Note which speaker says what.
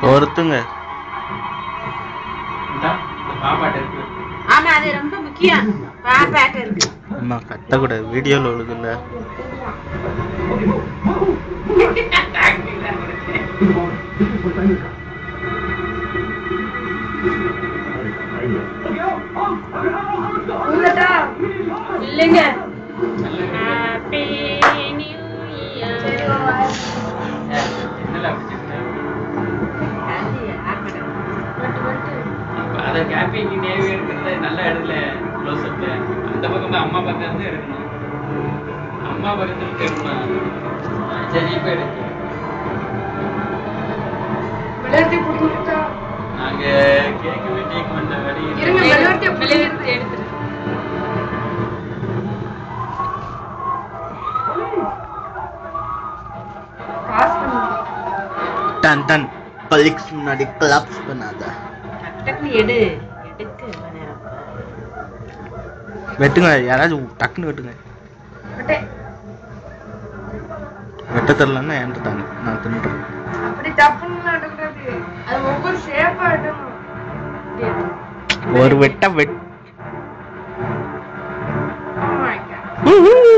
Speaker 1: ஒருத்துங்க
Speaker 2: ஆமா அது ரொம்ப முக்கியம். பாப்பாட்ட இருக்கு.
Speaker 1: அம்மா கத்த கூட வீடியோல ஒழுகுல்ல.
Speaker 2: இல்லங்க.
Speaker 3: Happy new year. என்னல அத ஹாப்பி நியூ இயர்ங்கறது நல்ல இடத்துல க்ளோஸ் அப்ல அந்த பக்கமா அம்மா பக்கம் இருந்து எடுக்கணும். அம்மா பக்கத்துல எடுக்கணும். சரி இப்ப எடுத்து
Speaker 2: விளையாட்டு புடிச்சா
Speaker 3: நாங்க கேக் வெட்டிங் பண்ண வழி
Speaker 2: இருங்க விளையாட்டு புடிச்சிட்டு எடுத்து பாஸ் பண்ணு.
Speaker 1: டன் டன் கலெக்ஸ் முன்னாடி கிளாப்ஸ் பண்ணாத.
Speaker 2: டக்குனு எடு. எடுக்க நேரம்.
Speaker 1: வெட்டுங்க யாராச்சும் டக்குன்னு வெட்டுங்க.
Speaker 2: ஓகே.
Speaker 1: வெட்ட தெரியலன்னா என்கிட்ட தாங்க நான் தின்னுறேன்.
Speaker 2: அப்படி தப்புன்னு எடுக்கிறது. அது ஒவ்வொரு ஷேப்பா எடுக்கணும்.
Speaker 1: ஒரு வெட்ட வெட்.
Speaker 2: Oh my god.